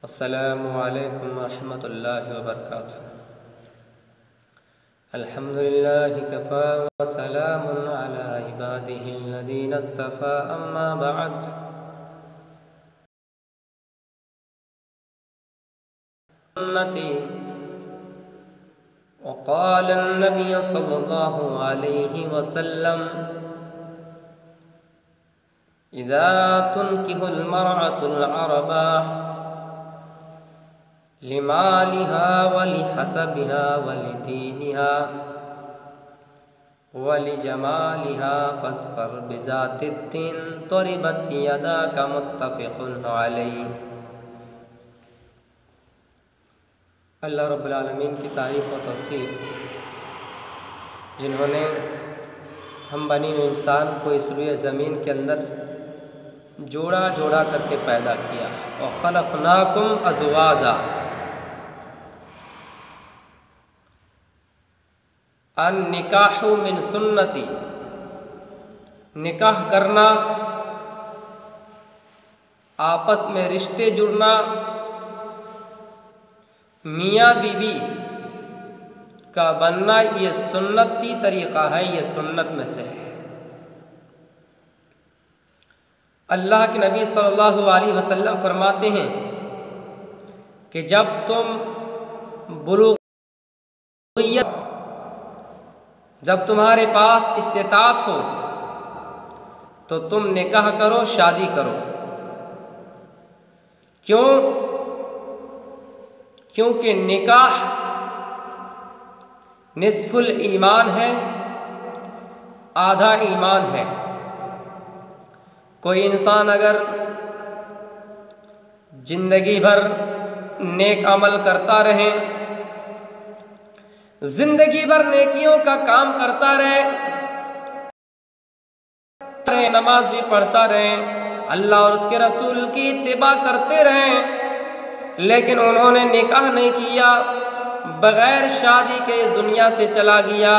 अस्सलामु अलैकुम वरहमतुल्लाहि वबरकातुहू। अल्हम्दुलिल्लाहि कफ़ा व सलामुन अला इबादिहिल्लज़ीना इस्तफ़ा, अम्मा बअद। सुन्नती व क़ाल अन्नबी सल्लल्लाहु अलैहि वसल्लम इज़ा तुनकिहुल मरअतुल अरबा लिमालिहा वलिहसबिहा वलिदीनिहा वलिजमालिहा फस्बर बिज़ातिद्दीन तरिबत यदाका, मुत्तफ़िक़ुन अलैहि। अल्लाह रब्बुल आलमीन की तारीफ़ और तौसीफ़, जिन्होंने हम बनी इंसान को इस रुए ज़मीन के अंदर जोड़ा जोड़ा करके पैदा किया। और ख़लक़नाकुम अज़वाजा, अन निकाहु मिन सुन्नती, निकाह करना, आपस में रिश्ते जुड़ना, मियाँ बीवी का बनना, ये सुन्नती तरीक़ा है, ये सुन्नत में से है। अल्लाह के नबी सल्लल्लाहु अलैहि वसल्लम फरमाते हैं कि जब तुम बुलूग़ियत, जब तुम्हारे पास इस्तिताअत हो तो तुम निकाह करो, शादी करो। क्यों? क्योंकि निकाह निस्फुल ईमान है, आधा ईमान है। कोई इंसान अगर जिंदगी भर नेक अमल करता रहे, जिंदगी भर नेकियों का काम करता रहे, नमाज भी पढ़ता रहे, अल्लाह और उसके रसूल की इत्तिबा करते रहे, लेकिन उन्होंने निकाह नहीं किया, बग़ैर शादी के इस दुनिया से चला गया।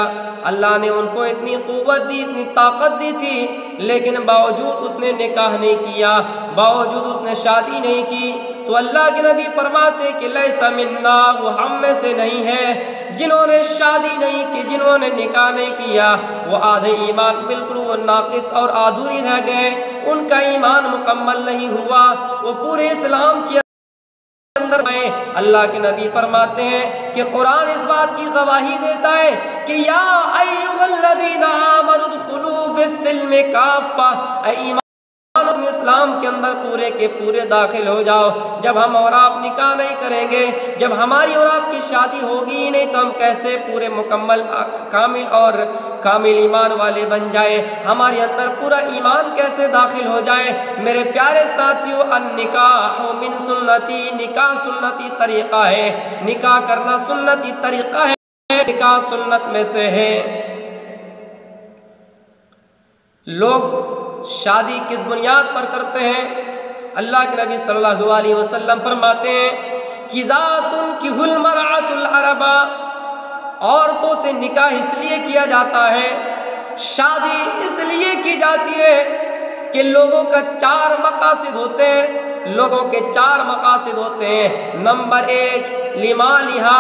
अल्लाह ने उनको इतनी क़ुव्वत दी, इतनी ताकत दी थी, लेकिन बावजूद उसने निकाह नहीं किया, बावजूद उसने शादी नहीं की, तो अल्लाह के नबी फरमाते कि लैसा मिन्ना, वो हम में से नहीं है। जिन्होंने शादी नहीं की, जिन्होंने निकाह नहीं किया, वो आधे ईमान, बिल्कुल वो नाक़िस और अधूरी रह गए, उनका ईमान मुकम्मल नहीं हुआ, वो पूरे इस्लाम के अंदर में। अल्लाह के नबी फरमाते हैं कि कुरान इस बात की गवाही देता है कि या अय्युहल्लज़ीना आमनु उदखुलू फिस्सिल्मि काफ़्फ़ा, इस्लाम के अंदर पूरे के पूरे दाखिल हो जाओ। जब हम और आप निकाह नहीं करेंगे, जब हमारी और आपकी शादी होगी ही नहीं, तो हम कैसे पूरे मुकम्मल कामिल और कामिल ईमान वाले बन जाए, हमारे अंदर पूरा ईमान कैसे दाखिल हो जाए। मेरे प्यारे साथियों, अन निकाह मिन सुन्नती, निकाह सुन्नती तरीक़ा है, निकाह करना सुन्नती तरीक़ा है, निकाह सुन्नत में से है। लोग शादी किस बुनियाद पर करते हैं? अल्लाह के नबी सल्लल्लाहु अलैहि वसल्लम फरमाते हैं कि ज़ातुन किहुल मरअतुल अरबा, औरतों से निकाह इसलिए किया जाता है, शादी इसलिए की जाती है कि लोगों का चार मकासद होते हैं, लोगों के चार मकासद होते हैं। नंबर एक, लिमालिहा,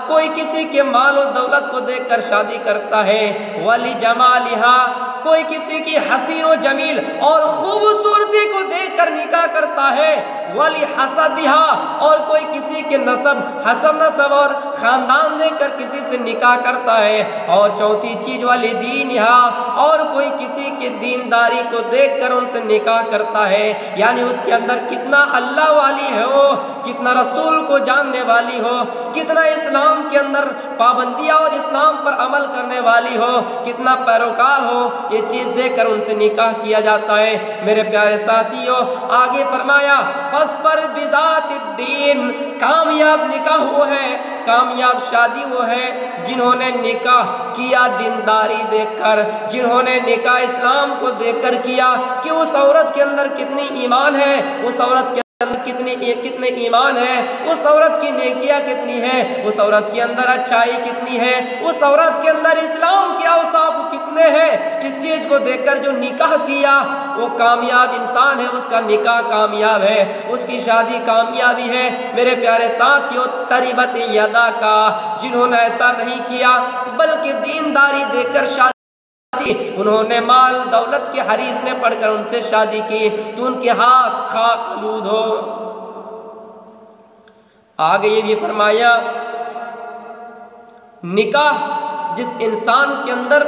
कोई किसी के माल और दौलत को देखकर शादी करता है। वली जमालिहा, कोई किसी की हसीन और जमील और खूबसूरती को देखकर निकाह करता है। वली हसबिहा, और कोई किसी के नसब, हसब नसब और ख़ानदान देखकर किसी से निकाह करता है। और चौथी चीज़ वाली दीनिहा, और कोई किसी के दीनदारी को देखकर उनसे निकाह करता है, यानी उसके अंदर कितना अल्लाह वाली हो, कितना रसूल को जानने वाली हो, कितना इस्लाम के अंदर पाबंदियाँ और इस्लाम पर अमल करने वाली हो, कितना पैरोकार हो, ये चीज़ देखकर उनसे निकाह किया जाता है। मेरे प्यारे साथियों, आगे फरमाया फस्बर बिज़ातिद्दीन, कामयाब निकाह वो है, कामयाब शादी वो है जिन्होंने निकाह किया दीनदारी देखकर, जिन्होंने निकाह इस्लाम को देखकर किया कि उस औरत के अंदर कितनी ईमान है, उस औरत के कितने ईमान है, उस औरत की नेकियां कितनी है, उस औरत के अंदर अच्छाई कितनी है, उस औरत के अंदर इस्लाम के औसाफ कितने हैं। इस चीज को देखकर जो निकाह किया वो कामयाब इंसान है, उसका निकाह कामयाब है, उसकी शादी कामयाबी है। मेरे प्यारे साथियों, तरीबत यदा का जिन्होंने ऐसा नहीं किया बल्कि दीनदारी देखकर शादी, उन्होंने माल दौलत के हरीस में पढ़कर उनसे शादी की तो उनके हाथ खाक आलूद हो। आगे ये भी फरमाया, निकाह जिस इंसान के अंदर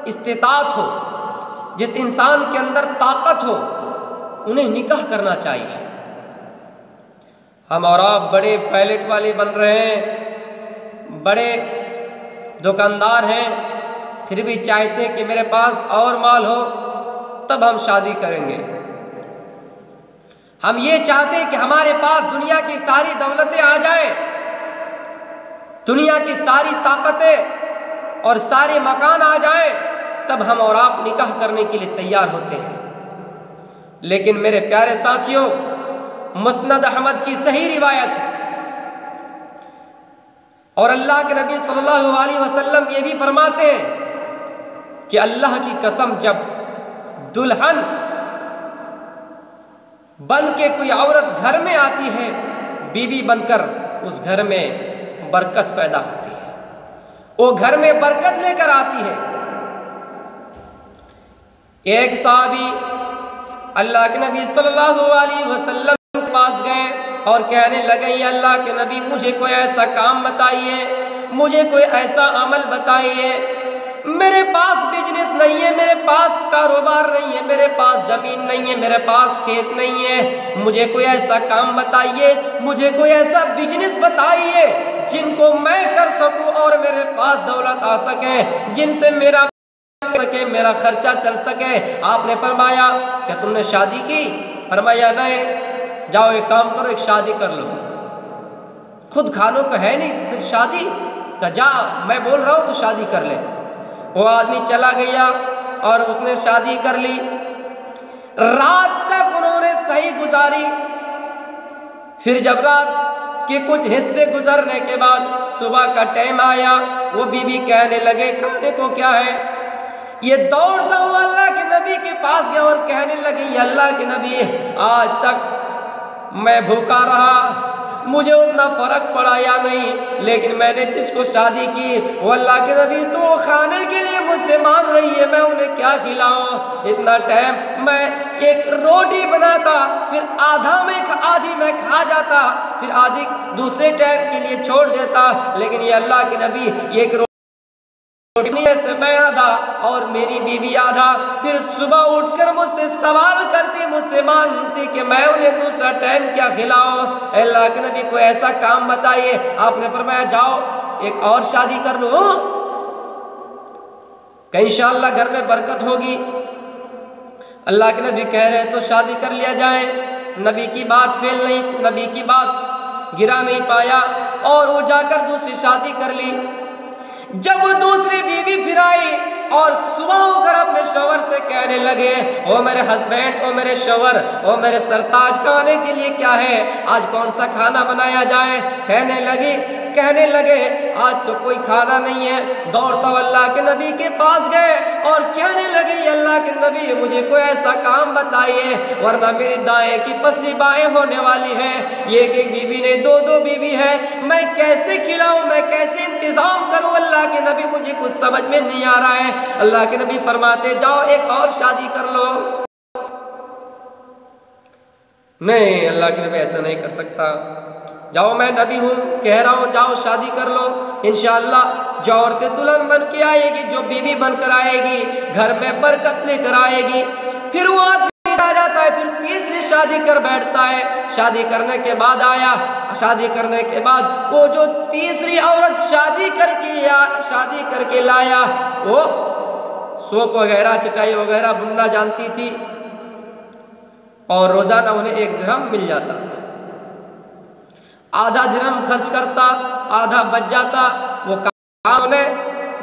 इस्तिताअत हो, जिस इंसान के अंदर ताकत हो, उन्हें निकाह करना चाहिए। हम और आप बड़े पायलट वाले बन रहे हैं, बड़े दुकानदार हैं, फिर भी चाहते कि मेरे पास और माल हो तब हम शादी करेंगे। हम ये चाहते हैं कि हमारे पास दुनिया की सारी दौलतें आ जाएं, दुनिया की सारी ताकतें और सारे मकान आ जाएं, तब हम और आप निकाह करने के लिए तैयार होते हैं। लेकिन मेरे प्यारे साथियों, मुस्नद अहमद की सही रिवायत है और अल्लाह के नबी सल्लल्लाहु अलैहि वसल्लम ये भी फरमाते हैं कि अल्लाह की कसम, जब दुल्हन बन के कोई औरत घर में आती है, बीबी बनकर, उस घर में बरकत पैदा होती है, वो घर में बरकत लेकर आती है। एक साहबी अल्लाह के नबी सल्लल्लाहु अलैहि वसल्लम के पास गए और कहने लगे, या अल्लाह के नबी, मुझे कोई ऐसा काम बताइए, मुझे कोई ऐसा अमल बताइए, मेरे पास बिजनेस नहीं है, मेरे पास कारोबार नहीं है, मेरे पास जमीन नहीं है, मेरे पास खेत नहीं है, मुझे कोई ऐसा काम बताइए, मुझे कोई ऐसा बिजनेस बताइए जिनको मैं कर सकूं और मेरे पास दौलत आ सके, जिनसे मेरा खर्चा चल सके। आपने फरमाया, क्या तुमने शादी की? फरमाया नहीं। जाओ एक काम करो, एक शादी कर लो, खुद खानों को है नहीं, फिर शादी का, जा मैं बोल रहा हूं तो शादी कर ले। वो आदमी चला गया और उसने शादी कर ली। रात तक उन्होंने सही गुजारी। फिर जब रात के कुछ हिस्से गुजरने के बाद सुबह का टाइम आया, वो बीवी कहने लगे, खाने को क्या है? ये दौड़ता हुआ अल्लाह के नबी के पास गया और कहने लगी, अल्लाह के नबी, आज तक मैं भूखा रहा, मुझे उतना फर्क पड़ा या नहीं, लेकिन मैंने जिसको शादी की वो अल्लाह के नबी तो खाने के लिए मुझसे मांग रही है, मैं उन्हें क्या खिलाऊं? इतना टाइम मैं एक रोटी बनाता, फिर आधी मैं खा जाता, फिर आधी दूसरे टाइम के लिए छोड़ देता, लेकिन ये अल्लाह के नबी एक रोटी से मैं आधा और मेरी बीवी आधा। फिर सुबह उठकर मुझसे सवाल करती, मुझसे मांगती कि मैं उन्हें दूसरा टाइम क्या खिलाऊं। अल्लाह के नबी कोई ऐसा काम बताइए। आपने फरमाया, जाओ एक और शादी कर लो, कि इंशाअल्लाह घर में बरकत होगी। अल्लाह के नबी कह रहे तो शादी कर लिया जाए। नबी की बात फेल नहीं, नबी की बात गिरा नहीं पाया और वो जाकर दूसरी शादी कर ली। जब वो दूसरी बीवी फिर आई और सुबह होकर अपने शौहर से कहने लगे, ओ मेरे हस्बैंड, ओ मेरे शौहर, ओ मेरे सरताज, खाने के लिए क्या है? आज कौन सा खाना बनाया जाए? कहने लगे आज तो कोई खाना नहीं है। दौड़ता अल्लाह के नबी के पास गए और कहने लगे, अल्लाह के नबी, मुझे कोई ऐसा काम बताइए, वरना मेरी दाएं की पसली बाएं होने वाली है। ये एक बीवी नहीं, दो बीवी है, मैं कैसे खिलाऊं, मैं कैसे इंतजाम करूं? अल्लाह के नबी, मुझे कुछ समझ में नहीं आ रहा है। अल्लाह के नबी फरमाते, जाओ एक और शादी कर लो। नहीं, अल्लाह के नबी ऐसा नहीं कर सकता। जाओ, मैं नबी हूँ, कह रहा हूँ, जाओ शादी कर लो। इंशाअल्लाह जो औरतें दुल्हन बन के आएगी, जो बीवी बनकर आएगी, घर में बरकत लेकर आएगी। फिर वो आदमी आ जाता है, फिर तीसरी शादी कर बैठता है। शादी करने के बाद शादी करने के बाद वो जो तीसरी औरत शादी करके लाया, वो सोप वगैरह, चटाई वगैरह बुनना जानती थी और रोजाना उन्हें 1 दिरहम मिल जाता था। आधा दिरहम खर्च करता, आधा बच जाता। वो काम ने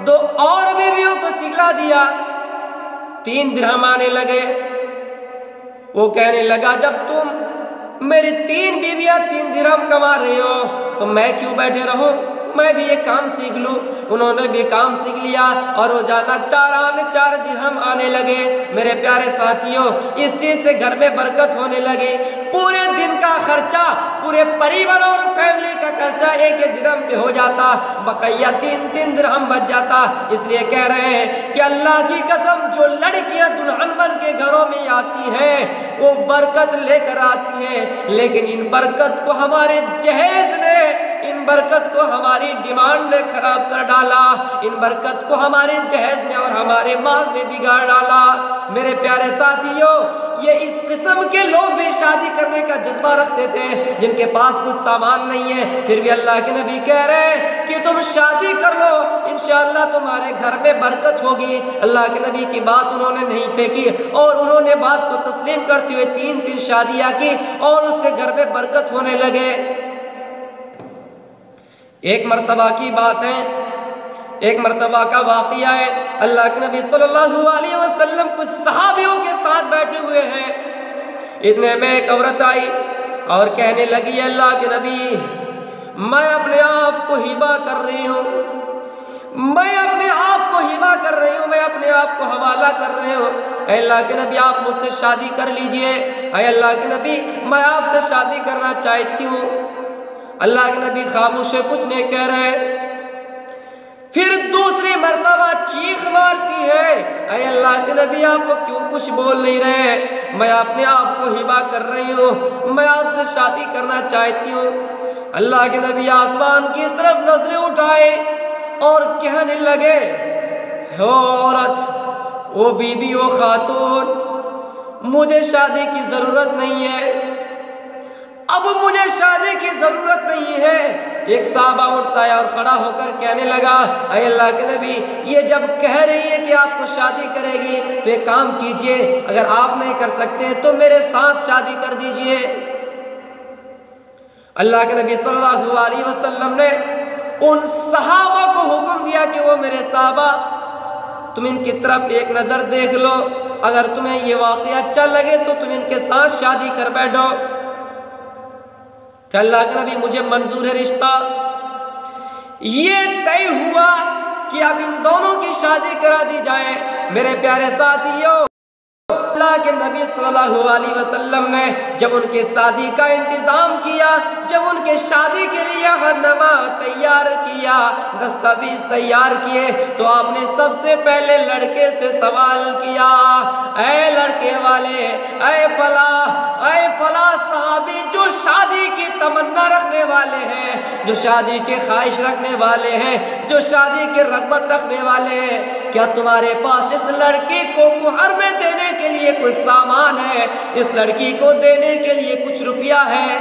2 और बीवियों को सिखला दिया, 3 दिरहम आने लगे। वो कहने लगा, जब तुम मेरी 3 बीवियां 3 दिरहम कमा रही हो तो मैं क्यों बैठे रहूं, मैं भी ये काम सीख लूं। उन्होंने भी काम सीख लिया और रोजाना 4 दिरहम आने लगे। मेरे प्यारे साथियों, इस चीज से घर में बरकत होने लगी। पूरे दिन का खर्चा, पूरे परिवार और फैमिली का खर्चा 1 दिरहम पे हो जाता, बकैया 3 दिरहम बच जाता। इसलिए कह रहे हैं कि अल्लाह की कसम, जो लड़कियां दुल्हन बन के घरों में आती हैं वो बरकत लेकर आती है, लेकिन इन बरकत को हमारे जहेज ने, इन बरकत को हमारी डिमांड ने खराब कर डाला, इन बरकत को हमारे जहेज ने और हमारे मांग ने बिगाड़ डाला। मेरे प्यारे साथियों, ये इस किस्म के लोग भी शादी करने का जज्बा रखते थे जिनके पास कुछ सामान नहीं है, फिर भी अल्लाह के नबी कह रहे हैं कि तुम शादी कर लो, इंशाअल्लाह तुम्हारे घर में बरकत होगी। अल्लाह के नबी की बात उन्होंने नहीं फेंकी और उन्होंने बात को तस्लीम करते हुए 3 शादियां की और उसके घर में बरकत होने लगे। एक मर्तबा की बात है, एक मर्तबा का वाक़िया है। अल्लाह के नबी सल्लल्लाहु अलैहि वसल्लम कुछ सहाबियों के साथ बैठे हुए हैं। इतने में एक औरत आई और कहने लगी, अल्लाह के नबी, मैं अपने आप को हिबा कर रही हूँ, मैं अपने आप को हिबा कर रही हूँ, मैं अपने आप को हवाला कर रही हूँ। अल्लाह के नबी, आप मुझसे शादी कर लीजिए। अल्लाह के नबी, मैं आपसे शादी करना चाहती हूँ। अल्लाह के नबी खामोश है, कुछ नहीं कह रहे। फिर दूसरी मर्तबा चीख मारती है, अरे अल्लाह के नबी, आप क्यों कुछ बोल नहीं रहे? मैं अपने आप को हिबा कर रही हूँ, मैं आपसे शादी करना चाहती हूँ। अल्लाह के नबी आसमान की तरफ नजरें उठाए और कहने लगे, हो औरत, वो बीबी, वो खातून, मुझे शादी की जरूरत नहीं है, अब मुझे शादी की जरूरत नहीं है। एक साहबा उठता है और खड़ा होकर कहने लगा, अरे अल्लाह के नबी, ये जब कह रही है कि आपको शादी करेगी तो एक काम कीजिए, अगर आप नहीं कर सकते तो मेरे साथ शादी कर दीजिए। अल्लाह के नबी सल्लल्लाहु अलैहि वसल्लम ने उन सहाबा को हुक्म दिया कि वो मेरे साहबा, तुम इनकी तरफ एक नजर देख लो, अगर तुम्हें ये वाकया अच्छा लगे तो तुम इनके साथ शादी कर बैठो। कि अल्लाह के नबी, मुझे मंजूर है रिश्ता। ये तय हुआ कि अब इन दोनों की शादी करा दी जाए। मेरे प्यारे साथियों, अल्लाह के नबी सल्लल्लाहु अलैहि वसल्लम ने जब उनके शादी का इंतजाम किया, जब उनके शादी के लिए हरनमा तैयार किया, दस्तावेज तैयार किए, तो आपने सबसे पहले लड़के से सवाल किया, ऐ लड़के वाले, ऐ फला साहबी जो शादी की तमन्ना रखने वाले हैं, जो शादी के ख्वाहिश रखने वाले हैं, जो शादी की रग़बत रखने वाले हैं, क्या तुम्हारे पास इस लड़की को मुहर में देने के लिए कुछ सामान है? इस लड़की को देने के लिए कुछ रुपया है?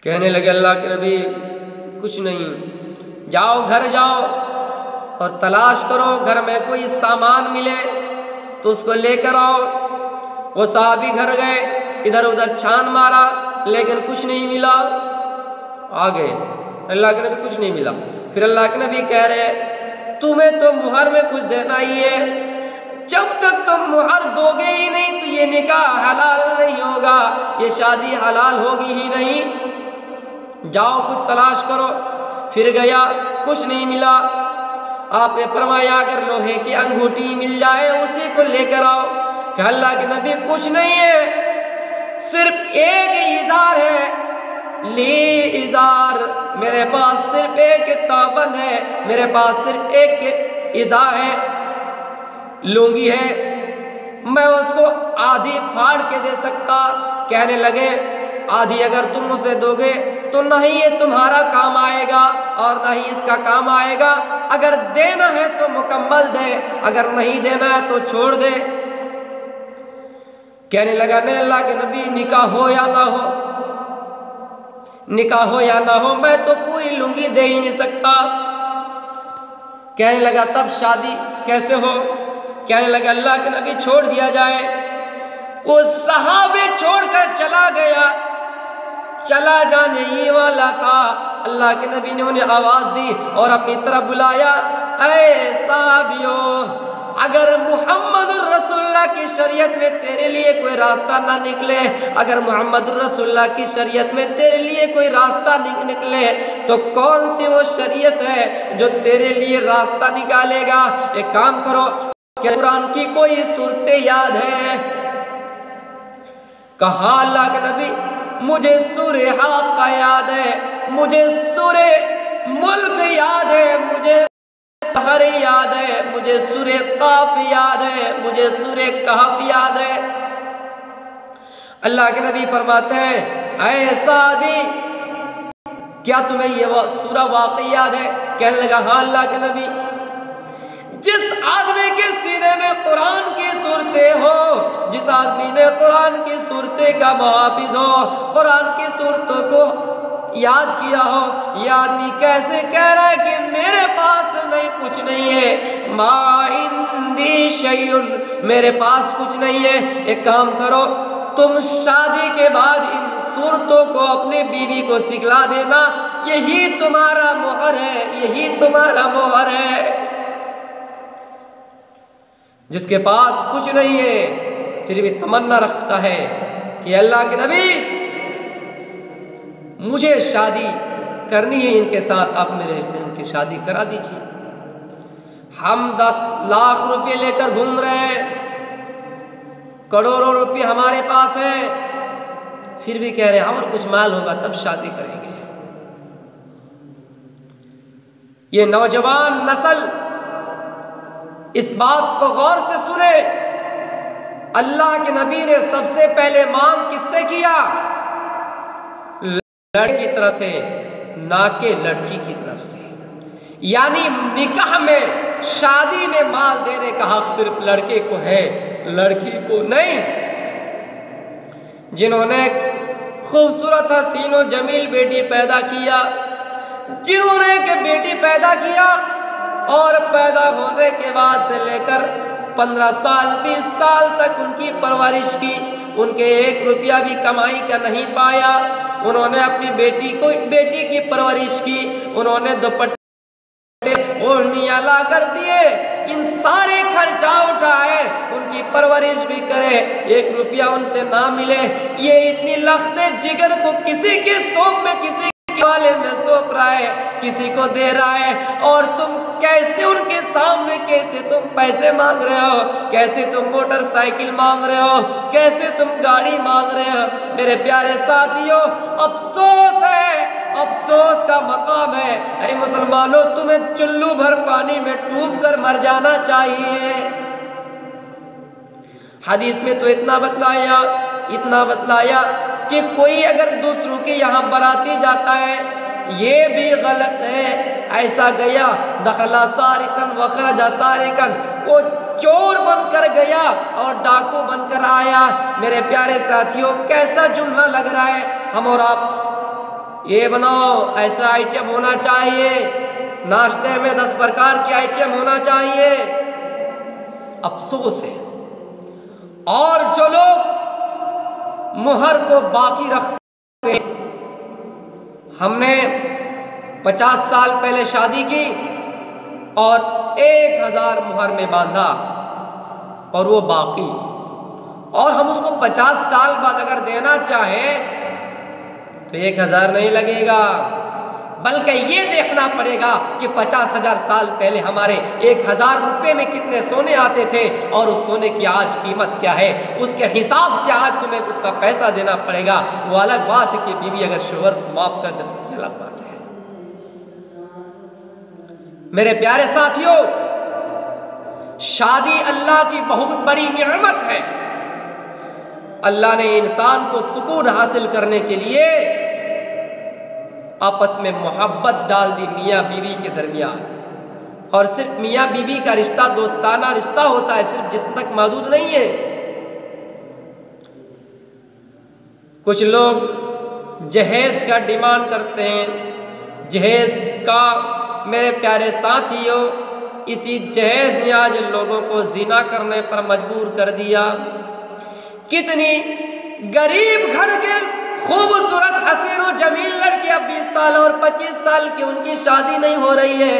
कहने लगे अल्लाह के नबी, कुछ नहीं। जाओ, घर जाओ और तलाश करो, घर में कोई सामान मिले तो उसको लेकर आओ। वो साहबी घर गए, इधर उधर छान मारा, लेकिन कुछ नहीं मिला। आ गए, अल्लाह के नबी, कुछ नहीं मिला। फिर अल्लाह के नबी कह रहे, तुम्हें तो मुहर में कुछ देना ही है, जब तक तुम मुहर दोगे ही नहीं तो ये निकाह हलाल नहीं होगा, ये शादी हलाल होगी ही नहीं। जाओ, कुछ तलाश करो। फिर गया, कुछ नहीं मिला। आपने फरमाया, अगर लोहे की अंगूठी मिल जाए उसी को लेकर आओ। कि अल्लाह के नबी, कुछ नहीं है, सिर्फ एक इज़ार है, ली इज़ार, मेरे पास सिर्फ एक ताबन है, मेरे पास सिर्फ एक इज़ा है, लुंगी है, मैं उसको आधी फाड़ के दे सकता। कहने लगे, आधी अगर तुम उसे दोगे तो नहीं ये तुम्हारा काम आएगा और नहीं इसका काम आएगा। अगर देना है तो मुकम्मल दे, अगर नहीं देना है तो छोड़ दे। कहने लगा, नहीं अल्लाह के नबी, निकाह हो या ना हो, निकाह हो या ना हो, मैं तो पूरी लुंगी दे ही नहीं सकता। कहने लगा, तब शादी कैसे हो? कहने लगा, अल्लाह के नबी, छोड़ दिया जाए। वो सहाबे छोड़कर चला गया, चला जाने ही वाला था। अल्लाह के नबी ने उन्हें आवाज दी और अपनी तरफ बुलाया, ऐ साहबियों, अगर मुहम्मदुर रसूलुल्लाह की शरीयत में तेरे लिए कोई रास्ता ना निकले, अगर मुहम्मदुर रसूलुल्लाह की शरीयत में तेरे लिए कोई रास्ता निकले, तो कौन सी वो शरीयत है जो तेरे लिए रास्ता निकालेगा? एक काम करो, क्या कुरान की कोई सूरतें याद है? कहा अल्लाह के नबी, मुझे सूरे हाक़ा याद है, मुझे सूरे मुल्क याद है, मुझे सहर याद है, मुझे सूरे काफ याद है, मुझे सूरे कहफ याद है। अल्लाह के नबी फरमाते हैं, ऐसा भी क्या तुम्हें ये सूरा वाकई याद है? कहने लगा हाँ अल्लाह के नबी। जिस आदमी के सीने में कुरान की सूरतें हो, जिस आदमी ने कुरान की सूरतें का मुहाफिज हो, कुरान की सूरतों को याद किया हो, ये आदमी कैसे कह रहा है कि मेरे पास नहीं, कुछ नहीं है, मा इंदी शैउन, मेरे पास कुछ नहीं है। एक काम करो, तुम शादी के बाद इन सूरतों को अपनी बीवी को सिखला देना, यही तुम्हारा मोहर है, यही तुम्हारा मोहर है। जिसके पास कुछ नहीं है फिर भी तमन्ना रखता है कि अल्लाह के नबी मुझे शादी करनी है इनके साथ, आप मेरे से इनकी शादी करा दीजिए। हम 10 लाख रुपए लेकर घूम रहे हैं, करोड़ों रुपए हमारे पास है, फिर भी कह रहे हैं और कुछ माल होगा तब शादी करेंगे। ये नौजवान नस्ल इस बात को गौर से सुने, अल्लाह के नबी ने सबसे पहले मांग किससे किया? लड़की की तरफ से, ना के लड़की की तरफ से। यानी निकाह में, शादी में माल देने का हक सिर्फ लड़के को है, लड़की को नहीं। जिन्होंने खूबसूरत हसीन और जमील बेटी पैदा किया, जिन्होंने के बेटी पैदा किया और पैदा होने के बाद से लेकर 15 साल 20 साल तक उनकी परवरिश की, उनके 1 रुपया भी कमाई का नहीं पाया, उन्होंने अपनी बेटी की परवरिश की, उन्होंने दुपट्टे ओढ़नियाँ ला कर दिए, इन सारे खर्चा उठाए, उनकी परवरिश भी करे, 1 रुपया उनसे ना मिले। ये इतनी लख्ते जिगर को किसी के सौंप में, किसी वाले में सौंप रहा है, किसी को दे रहा है, और तुम कैसे उनके सामने, कैसे तुम पैसे मांग रहे हो, कैसे तुम मोटरसाइकिल मांग रहे हो, कैसे तुम गाड़ी मांग रहे हो। मेरे प्यारे साथियों, अफसोस है, अफसोस का मकाम है। ऐ मुसलमानों, तुम्हें चुल्लू भर पानी में डूब कर मर जाना चाहिए। हदीस में तो इतना बतलाया कि कोई अगर दूसरों के यहाँ बराती जाता है, ये भी गलत है। ऐसा गया, दखला सारिकन वखरजा सारिकन, वो चोर बनकर गया और डाकू बनकर आया। मेरे प्यारे साथियों, कैसा जुम्ला लग रहा है। हम और आप ये बनाओ, ऐसा आइटम होना चाहिए, नाश्ते में 10 प्रकार के आइटम होना चाहिए। अफसोस है। और जो लोग मुहर को बाकी रखते, हमने 50 साल पहले शादी की और 1000 मुहर में बांधा और वो बाकी, और हम उसको 50 साल बाद अगर देना चाहें तो 1000 नहीं लगेगा, बल्कि ये देखना पड़ेगा कि 50,000 साल पहले हमारे 1000 रुपये में कितने सोने आते थे और उस सोने की आज कीमत क्या है, उसके हिसाब से आज तुम्हें उतना पैसा देना पड़ेगा। वो अलग बात है कि बीवी अगर शोहर को माफ कर दे तो ये अलग बात है। मेरे प्यारे साथियों, शादी अल्लाह की बहुत बड़ी नेमत है। अल्लाह ने इंसान को सुकून हासिल करने के लिए आपस में मोहब्बत डाल दी मियाँ बीवी के दरमियान। और सिर्फ मियाँ बीवी का रिश्ता दोस्ताना रिश्ता होता है, सिर्फ जिस्म तक महदूद नहीं है। कुछ लोग जहेज का डिमांड करते हैं। जहेज का, मेरे प्यारे साथियों, इसी जहेज ने आज लोगों को जिना करने पर मजबूर कर दिया। कितनी गरीब घर के खूबसूरत हसीन और जमील लड़कियां 20 साल और 25 साल की, उनकी शादी नहीं हो रही है।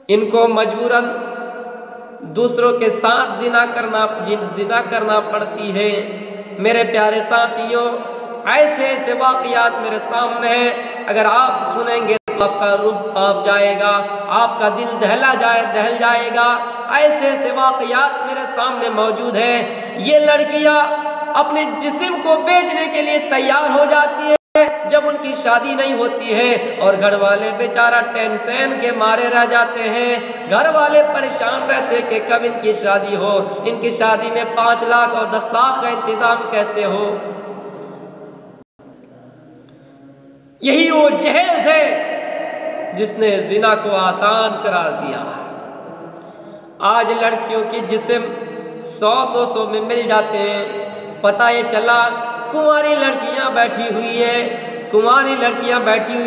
इनको मजबूरन दूसरों के साथ जिना करना पड़ती है। मेरे प्यारे साथियों, ऐसे ऐसे वाक़यात मेरे सामने हैं, अगर आप सुनेंगे तो आपका रूह कांप जाएगा, आपका दिल दहल जाएगा। ऐसे ऐसे वाक़यात मेरे सामने मौजूद हैं। ये लड़कियां अपने जिस्म को बेचने के लिए तैयार हो जाती है जब उनकी शादी नहीं होती है, और घर वाले बेचारा टेंशन के मारे रह जाते हैं। घर वाले परेशान रहते हैं कि कब इनकी शादी हो, इनकी शादी में 5 लाख और 10 लाख का इंतजाम कैसे हो। यही वो जहेज है जिसने जिना को आसान करार दिया। आज लड़कियों के जिस्म 100-200 में मिल जाते हैं। पता ये चला कुंवारी लड़कियां बैठी हुई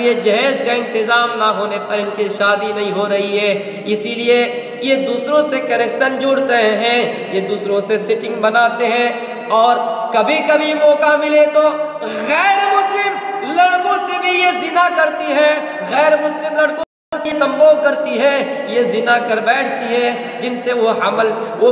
है, जहेज का इंतजाम ना होने पर इनकी शादी नहीं हो रही है। इसीलिए ये दूसरों से कनेक्शन जोड़ते हैं, ये दूसरों से सिटिंग बनाते हैं, और कभी कभी मौका मिले तो गैर मुस्लिम लड़कों से भी ये जिना करती है, गैर मुस्लिम लड़कों से संभोग करती है, ये जिना कर बैठती है, जिनसे वो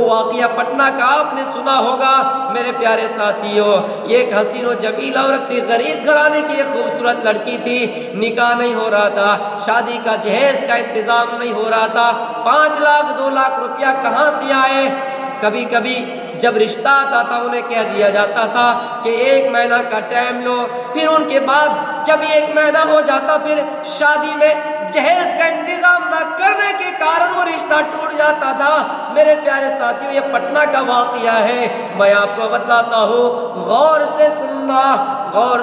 वाक़या पटना का आपने सुना होगा। मेरे प्यारे साथियों, ये एक हसीन और जमील औरत थी, गरीब घराने की एक खूबसूरत लड़की थी। निकाह नहीं हो रहा था, शादी का जहेज का इंतजाम नहीं हो रहा था। 5 लाख 2 लाख रुपया कहाँ से आए। कभी कभी जब रिश्ता आता था उन्हें कह दिया जाता था कि 1 महीना का टाइम लो, फिर उनके बाद जब 1 महीना हो जाता फिर शादी में जहेज का इंतजाम न करने के कारण वो रिश्ता टूट जाता था। मेरे प्यारे साथियों, ये पटना का वाक़या है, मैं आपको बतलाता हूँ, गौर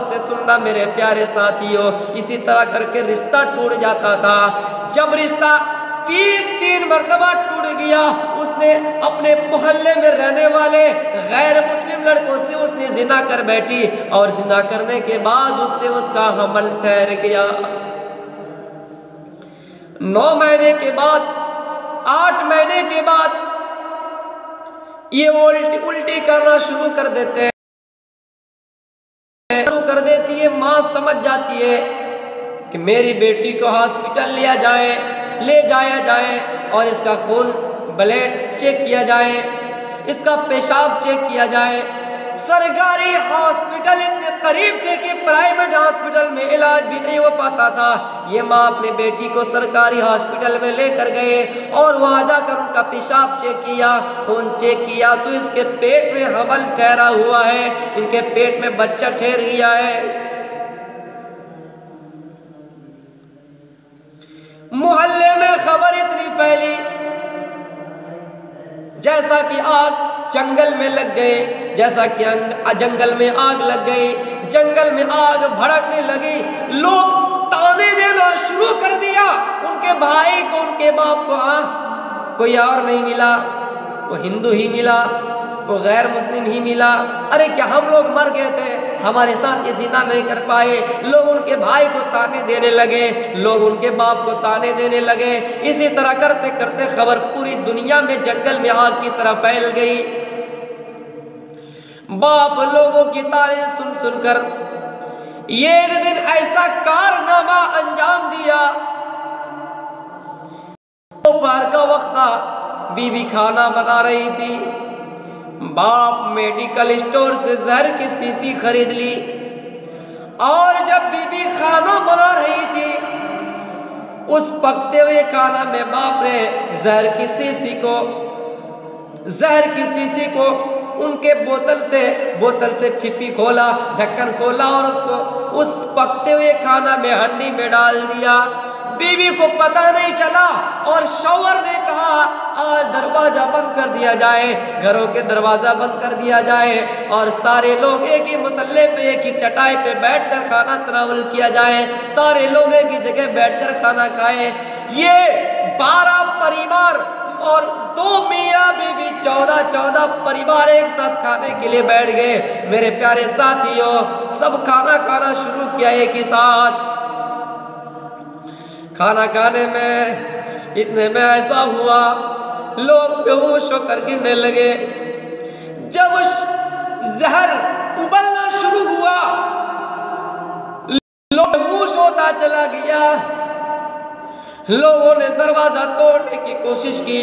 से सुनना मेरे प्यारे साथियों। इसी तरह करके रिश्ता टूट जाता था। जब रिश्ता 3 मरतबा टूट गया, उसने अपने मोहल्ले में रहने वाले गैर मुस्लिम लड़कों से उसने जिना कर बैठी, और जिना करने के बाद उससे उसका हमल ठहर गया। 9 महीने के बाद, 8 महीने के बाद ये उल्टी करना शुरू कर देते हैं, शुरू कर देती है। माँ समझ जाती है कि मेरी बेटी को हॉस्पिटल ले जाया जाए और इसका खून ब्लड चेक किया जाए, इसका पेशाब चेक किया जाए। सरकारी हॉस्पिटल इतने करीब थे कि प्राइवेट हॉस्पिटल में इलाज भी नहीं हो पाता था। ये माँ अपने बेटी को सरकारी हॉस्पिटल में लेकर गए और वहाँ जाकर उनका पेशाब चेक किया, खून चेक किया, तो इसके पेट में हमल ठहरा हुआ है, इनके पेट में बच्चा ठहर गया है। मोहल्ले में खबर इतनी फैली जैसा कि आग जंगल में लग गए, जैसा कि जंगल में आग लग गई, जंगल में आग भड़कने लगी। लोग ताने देना शुरू कर दिया उनके भाई को, उनके बाप को। कोई और नहीं मिला, वो हिंदू ही मिला, वो गैर मुस्लिम ही मिला। अरे क्या हम लोग मर गए थे, हमारे साथ ये जिना नहीं कर पाए। लोग उनके भाई को ताने देने लगे, लोग उनके बाप को ताने देने लगे। इसी तरह करते करते खबर पूरी दुनिया में जंगल में आग की तरह फैल गई। बाप लोगों की ताने सुन सुनकर एक दिन ऐसा कारनामा अंजाम दिया। दोपहर का वक्त था, बीवी खाना बना रही थी। बाप मेडिकल स्टोर से जहर की शीशी खरीद ली, और जब बीबी खाना बना रही थी, उस पकते हुए खाना में बाप ने जहर की शीशी को उनके बोतल से छिपी खोला, ढक्कन खोला और उसको उस पकते हुए खाना में हंडी में डाल दिया। बीवी को पता नहीं चला और शौहर ने कहा आज दरवाजा बंद कर दिया जाए, घरों के दरवाजा बंद कर दिया जाए और सारे लोग एक ही मुसल्ले पे, एक ही चटाई पे बैठकर खाना तनावल किया जाए। सारे लोग एक ही जगह बैठकर खाना खाएं। ये 12 परिवार और 2 मियाँ बीवी 14 परिवार एक साथ खाने के लिए बैठ गए। मेरे प्यारे साथियों, सब खाना खाना शुरू किया एक ही साथ। खाना खाने में इतने में ऐसा हुआ, लोग बेहोश होकर गिरने लगे। जब जहर उबलना शुरू हुआ, लोग बेहोश होता चला गया। लोगों ने दरवाजा तोड़ने की कोशिश की,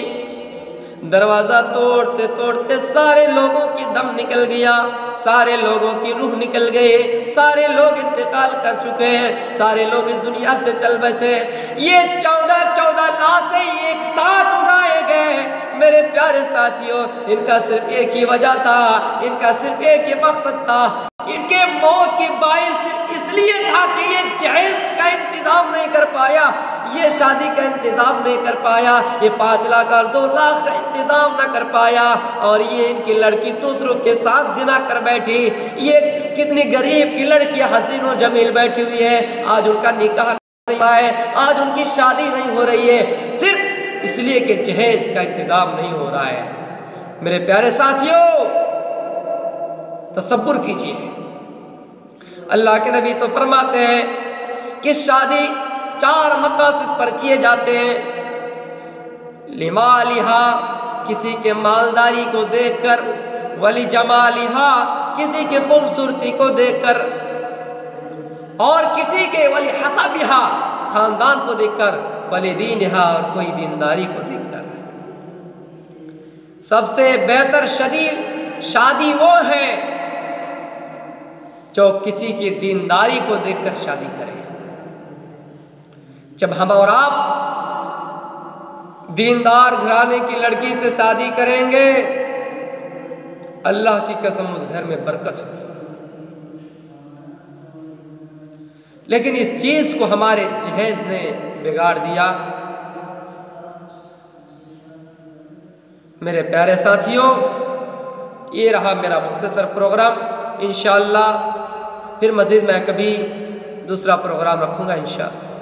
दरवाज़ा तोड़ते तोड़ते सारे लोगों की दम निकल गया, सारे लोगों की रूह निकल गए, सारे लोग इंतकाल कर चुके हैं, सारे लोग इस दुनिया से चल बसे। ये 14 लाशें एक साथ उड़ाए गए। मेरे प्यारे साथियों, इनका सिर्फ एक ही वजह था, इनका सिर्फ एक ही मकसद था। इनके मौत की बाइस सिर्फ इसलिए था कि ये जहेज का इंतजाम नहीं कर पाया, ये शादी का इंतजाम नहीं कर पाया, ये 5 लाख और 2 लाख का इंतजाम ना कर पाया, और ये इनकी लड़की दूसरों के साथ जिना कर बैठी। ये कितनी गरीब की लड़कियां हसीन और जमील बैठी हुई है, आज उनका निकाह नहीं हुआ है, आज उनकी शादी नहीं हो रही है, सिर्फ इसलिए कि जहेज का इंतजाम नहीं हो रहा है। मेरे प्यारे साथियों, तसब्बुर कीजिए। अल्लाह के नबी तो फरमाते हैं कि शादी 4 मकासद पर किए जाते हैं। लिमालिहा, किसी के मालदारी को देखकर, वली जमालिहा, किसी की खूबसूरती को देखकर, और किसी के वली हसबिहा, खानदान को देखकर, वली दीनिहा, और कोई दीनदारी को देखकर। सबसे बेहतर शादी वो है जो किसी की दीनदारी को देखकर शादी करे। जब हम और आप दीनदार घराने की लड़की से शादी करेंगे, अल्लाह की कसम उस घर में बरकत होगी। लेकिन इस चीज को हमारे जहेज ने बिगाड़ दिया। मेरे प्यारे साथियों, ये रहा मेरा मुख्तसर प्रोग्राम। इंशाअल्लाह फिर मज़ीद मैं कभी दूसरा प्रोग्राम रखूँगा इंशाअल्लाह।